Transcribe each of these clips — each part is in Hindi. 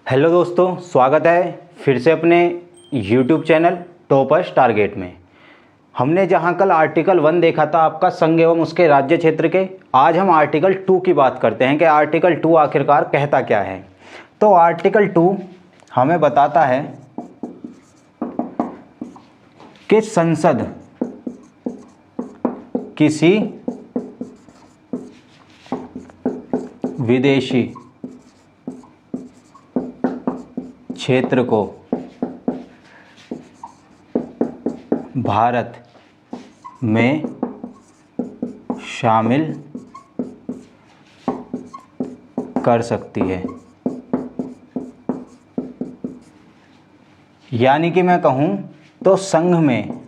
हेलो दोस्तों, स्वागत है फिर से अपने YouTube चैनल टॉपर्स टारगेट में। हमने जहां कल आर्टिकल 1 देखा था आपका संघ एवं उसके राज्य क्षेत्र के, आज हम आर्टिकल 2 की बात करते हैं कि आर्टिकल 2 आखिरकार कहता क्या है। तो आर्टिकल 2 हमें बताता है कि संसद किसी विदेशी क्षेत्र को भारत में शामिल कर सकती है। यानी कि मैं कहूँ तो संघ में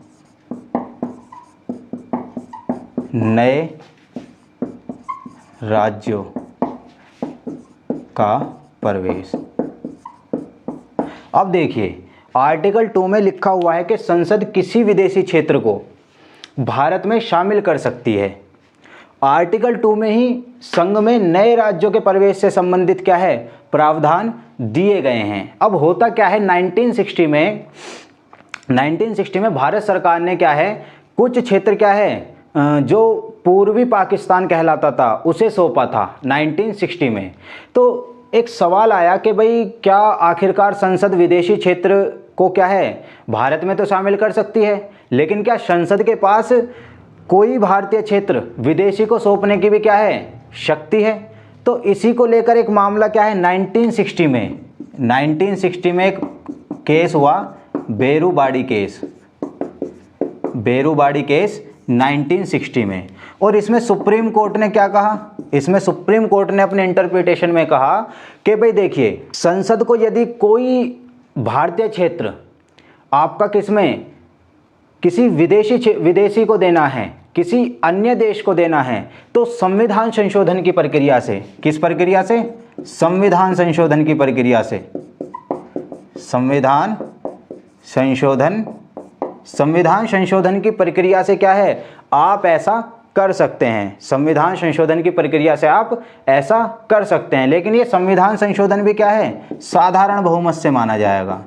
नए राज्यों का प्रवेश। अब देखिए, आर्टिकल 2 में लिखा हुआ है कि संसद किसी विदेशी क्षेत्र को भारत में शामिल कर सकती है। आर्टिकल 2 में ही संघ में नए राज्यों के प्रवेश से संबंधित क्या है, प्रावधान दिए गए हैं। अब होता क्या है, 1960 में भारत सरकार ने क्या है, कुछ क्षेत्र क्या है जो पूर्वी पाकिस्तान कहलाता था उसे सौंपा था 1960 में। तो एक सवाल आया कि भाई क्या आखिरकार संसद विदेशी क्षेत्र को क्या है भारत में तो शामिल कर सकती है, लेकिन क्या संसद के पास कोई भारतीय क्षेत्र विदेशी को सौंपने की भी क्या है शक्ति है। तो इसी को लेकर एक मामला क्या है 1960 में एक केस हुआ, बेरूबाड़ी केस 1960 में। और इसमें सुप्रीम कोर्ट ने क्या कहा, इसमें सुप्रीम कोर्ट ने अपने इंटरप्रिटेशन में कहा कि भाई देखिए, संसद को यदि कोई भारतीय क्षेत्र आपका किसमें किसी विदेशी को देना है, किसी अन्य देश को देना है, तो संविधान संशोधन की प्रक्रिया से, किस प्रक्रिया से, संविधान संशोधन की प्रक्रिया से, संविधान संशोधन की प्रक्रिया से क्या है आप ऐसा कर सकते हैं। संविधान संशोधन की प्रक्रिया से आप ऐसा कर सकते हैं। लेकिन ये संविधान संशोधन भी क्या है, साधारण बहुमत से माना जाएगा।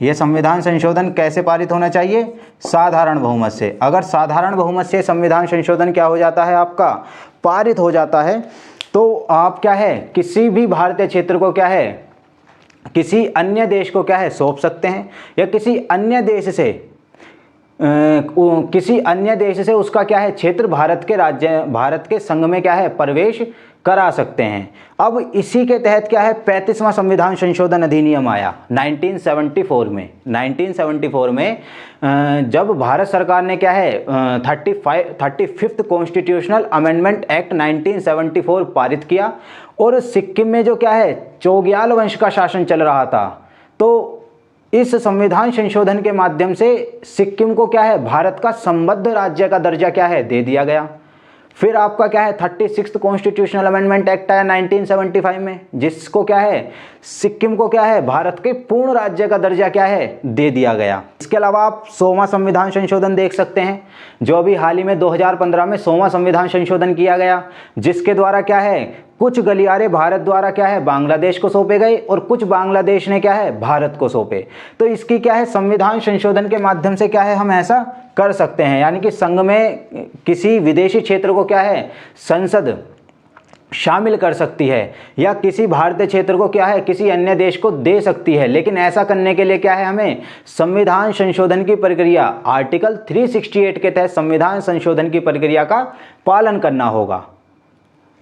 ये संविधान संशोधन कैसे पारित होना चाहिए, साधारण बहुमत से। अगर साधारण बहुमत से संविधान संशोधन क्या हो जाता है आपका, पारित हो जाता है, तो आप क्या है किसी भी भारतीय क्षेत्र को क्या है किसी अन्य देश को क्या है सौंप सकते हैं, या किसी अन्य देश से उसका क्या है क्षेत्र भारत के संघ में क्या है प्रवेश करा सकते हैं। अब इसी के तहत क्या है 35वां संविधान संशोधन अधिनियम आया 1974 में जब भारत सरकार ने क्या है 35th कॉन्स्टिट्यूशनल अमेंडमेंट एक्ट 1974 पारित किया। और सिक्किम में जो क्या है चोग्याल वंश का शासन चल रहा था, तो इस संविधान संशोधन के माध्यम से सिक्किम को क्या है भारत का संबद्ध राज्य का दर्जा क्या है दे दिया गया। फिर आपका क्या है 36th कॉन्स्टिट्यूशनल अमेंडमेंट एक्ट आया 1975 में, जिसको क्या है सिक्किम को क्या है भारत के पूर्ण राज्य का दर्जा क्या है दे दिया गया। इसके अलावा आप 100वां संविधान संशोधन देख सकते हैं, जो अभी हाल ही में 2015 में 100वां संविधान संशोधन किया गया, जिसके द्वारा क्या है कुछ गलियारे भारत द्वारा क्या है बांग्लादेश को सौंपे गए और कुछ बांग्लादेश ने क्या है भारत को सौंपे। तो इसकी क्या है संविधान संशोधन के माध्यम से क्या है हम ऐसा कर सकते हैं। यानी कि संघ में किसी विदेशी क्षेत्र को क्या है संसद शामिल कर सकती है, या किसी भारतीय क्षेत्र को क्या है किसी अन्य देश को दे सकती है। लेकिन ऐसा करने के लिए क्या है हमें संविधान संशोधन की प्रक्रिया आर्टिकल 368 के तहत संविधान संशोधन की प्रक्रिया का पालन करना होगा।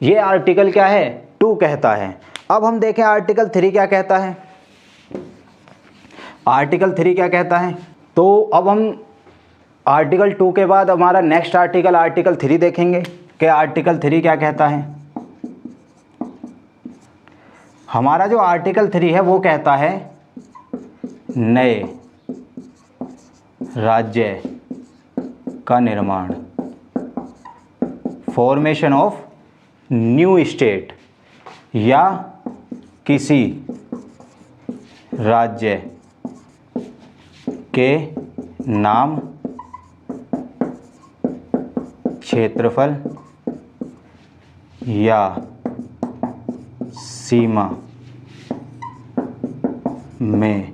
ये आर्टिकल क्या है 2 कहता है। अब हम देखें आर्टिकल 3 क्या कहता है। आर्टिकल 3 क्या कहता है, तो अब हम आर्टिकल 2 के बाद हमारा नेक्स्ट आर्टिकल 3 देखेंगे कि आर्टिकल 3 क्या कहता है। हमारा जो आर्टिकल 3 है वो कहता है नए राज्य का निर्माण, फॉर्मेशन ऑफ न्यू स्टेट, या किसी राज्य के नाम, क्षेत्रफल या सीमा में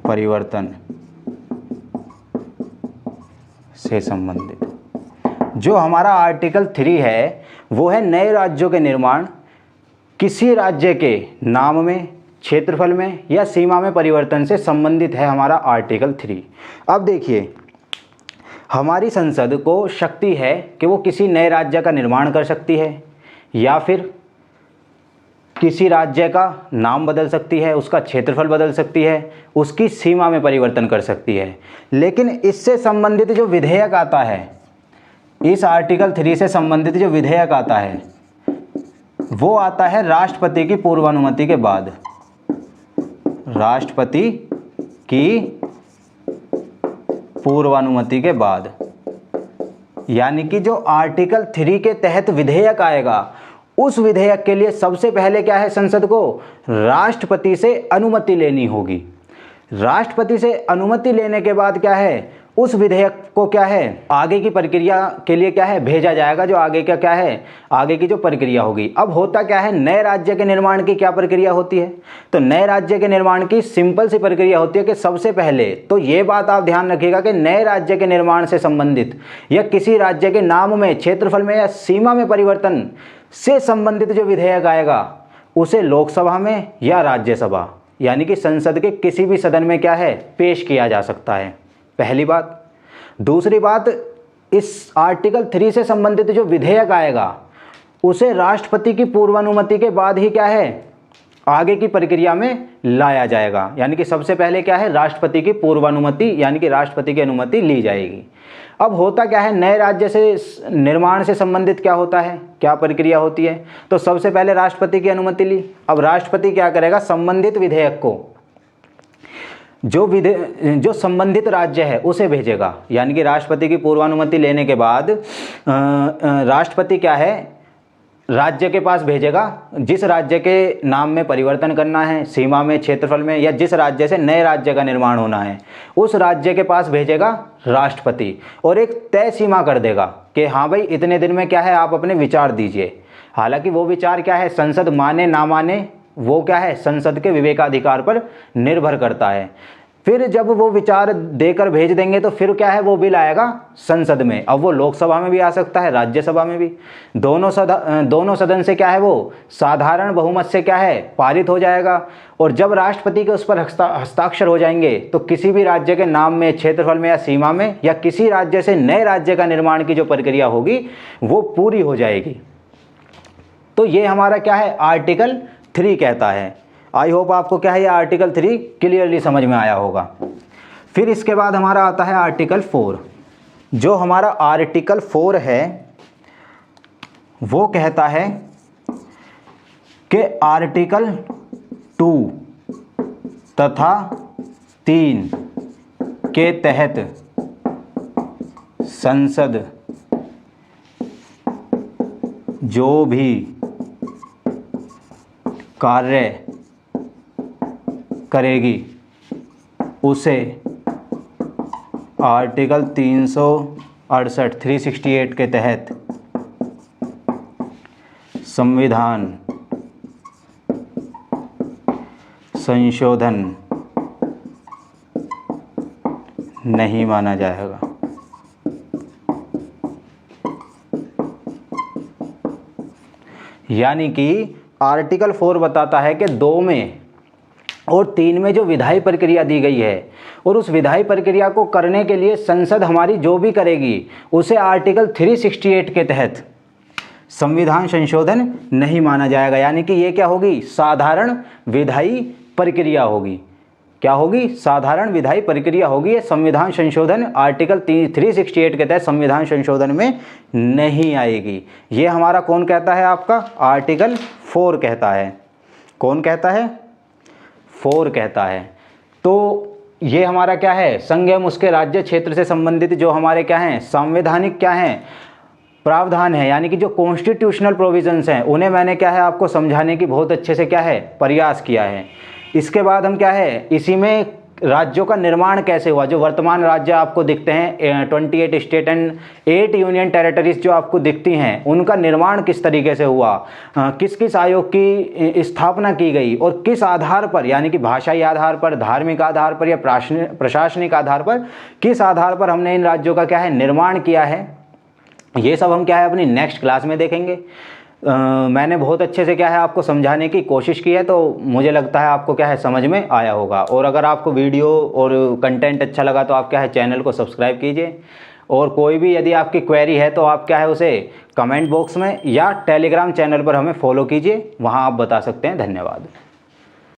परिवर्तन से संबंधित। जो हमारा आर्टिकल 3 है वो है नए राज्यों के निर्माण, किसी राज्य के नाम में, क्षेत्रफल में या सीमा में परिवर्तन से संबंधित है हमारा आर्टिकल 3। अब देखिए, हमारी संसद को शक्ति है कि वो किसी नए राज्य का निर्माण कर सकती है या फिर किसी राज्य का नाम बदल सकती है, उसका क्षेत्रफल बदल सकती है, उसकी सीमा में परिवर्तन कर सकती है। लेकिन इससे संबंधित जो विधेयक आता है, इस आर्टिकल 3 से संबंधित जो विधेयक आता है वो आता है राष्ट्रपति की पूर्वानुमति के बाद। राष्ट्रपति की पूर्वानुमति के बाद, यानी कि जो आर्टिकल 3 के तहत विधेयक आएगा उस विधेयक के लिए सबसे पहले क्या है, संसद को राष्ट्रपति से अनुमति लेनी होगी। राष्ट्रपति से अनुमति लेने के बाद क्या है, उस विधेयक को क्या है, आगे की प्रक्रिया के लिए क्या है, भेजा जाएगा। जो आगे का क्या है, आगे की जो प्रक्रिया होगी। अब होता क्या है, नए राज्य के निर्माण की क्या प्रक्रिया होती है, तो नए राज्य के निर्माण की सिंपल सी प्रक्रिया होती है कि सबसे पहले तो ये बात आप ध्यान रखिएगा कि नए राज्य के निर्माण से संबंधित या किसी राज्य के नाम में, क्षेत्रफल में या सीमा में परिवर्तन से संबंधित जो विधेयक आएगा उसे लोकसभा में या राज्यसभा यानी कि संसद के किसी भी सदन में क्या है, पेश किया जा सकता है। पहली बात। दूसरी बात, इस आर्टिकल 3 से संबंधित जो विधेयक आएगा उसे राष्ट्रपति की पूर्वानुमति के बाद ही क्या है, आगे की प्रक्रिया में लाया जाएगा। यानी कि सबसे पहले क्या है, राष्ट्रपति की पूर्वानुमति यानी कि राष्ट्रपति की अनुमति ली जाएगी। अब होता क्या है, नए राज्य से निर्माण से संबंधित क्या होता है, क्या प्रक्रिया होती है, तो सबसे पहले राष्ट्रपति की अनुमति ली। अब राष्ट्रपति क्या करेगा, संबंधित विधेयक को जो संबंधित राज्य है उसे भेजेगा। यानी कि राष्ट्रपति की पूर्वानुमति लेने के बाद राष्ट्रपति क्या है, राज्य के पास भेजेगा, जिस राज्य के नाम में परिवर्तन करना है, सीमा में, क्षेत्रफल में, या जिस राज्य से नए राज्य का निर्माण होना है उस राज्य के पास भेजेगा राष्ट्रपति, और एक तय सीमा कर देगा कि हाँ भाई इतने दिन में क्या है, आप अपने विचार दीजिए। हालांकि वो विचार क्या है, संसद माने ना माने, वो क्या है, संसद के विवेकाधिकार पर निर्भर करता है। फिर जब वो विचार देकर भेज देंगे तो फिर क्या है, वो बिल आएगा संसद में। अब वो लोकसभा में भी आ सकता है, राज्यसभा में भी। दोनों सदन से क्या है, वो साधारण बहुमत से क्या है, पारित हो जाएगा। और जब राष्ट्रपति के उस पर हस्ताक्षर हो जाएंगे तो किसी भी राज्य के नाम में, क्षेत्रफल में या सीमा में, या किसी राज्य से नए राज्य का निर्माण की जो प्रक्रिया होगी वो पूरी हो जाएगी। तो ये हमारा क्या है, आर्टिकल 3 कहता है। आई होप आपको क्या है, ये आर्टिकल 3 क्लियरली समझ में आया होगा। फिर इसके बाद हमारा आता है आर्टिकल 4। जो हमारा आर्टिकल 4 है वो कहता है कि आर्टिकल 2 तथा 3 के तहत संसद जो भी कार्य करेगी उसे आर्टिकल 368 के तहत संविधान संशोधन नहीं माना जाएगा। यानी कि आर्टिकल 4 बताता है कि 2 में और 3 में जो विधायी प्रक्रिया दी गई है और उस विधायी प्रक्रिया को करने के लिए संसद हमारी जो भी करेगी उसे आर्टिकल 368 के तहत संविधान संशोधन नहीं माना जाएगा। यानी कि ये क्या होगी, साधारण विधायी प्रक्रिया होगी। क्या होगी, साधारण विधायी प्रक्रिया होगी। ये संविधान संशोधन आर्टिकल 368 के तहत संविधान संशोधन में नहीं आएगी। ये हमारा कौन कहता है, आपका आर्टिकल 4 कहता है। कौन कहता है, 4 कहता है। तो ये हमारा क्या है, संघ एवं उसके राज्य क्षेत्र से संबंधित जो हमारे क्या हैं, संवैधानिक क्या हैं, प्रावधान है, यानी कि जो कॉन्स्टिट्यूशनल प्रोविजंस हैं उन्हें मैंने क्या है आपको समझाने की बहुत अच्छे से क्या है प्रयास किया है। इसके बाद हम क्या है, इसी में राज्यों का निर्माण कैसे हुआ। जो वर्तमान राज्य आपको दिखते हैं 28 स्टेट एंड 8 यूनियन टेरिटरीज जो आपको दिखती हैं, उनका निर्माण किस तरीके से हुआ, किस किस आयोग की स्थापना की गई और किस आधार पर, यानी कि भाषाई आधार पर, धार्मिक आधार पर या प्रशासनिक आधार पर, किस आधार पर हमने इन राज्यों का क्या है निर्माण किया है, ये सब हम क्या है अपनी नेक्स्ट क्लास में देखेंगे। मैंने बहुत अच्छे से क्या है आपको समझाने की कोशिश की है, तो मुझे लगता है आपको क्या है समझ में आया होगा। और अगर आपको वीडियो और कंटेंट अच्छा लगा तो आप क्या है चैनल को सब्सक्राइब कीजिए, और कोई भी यदि आपकी क्वेरी है तो आप क्या है उसे कमेंट बॉक्स में या टेलीग्राम चैनल पर हमें फॉलो कीजिए, वहाँ आप बता सकते हैं। धन्यवाद।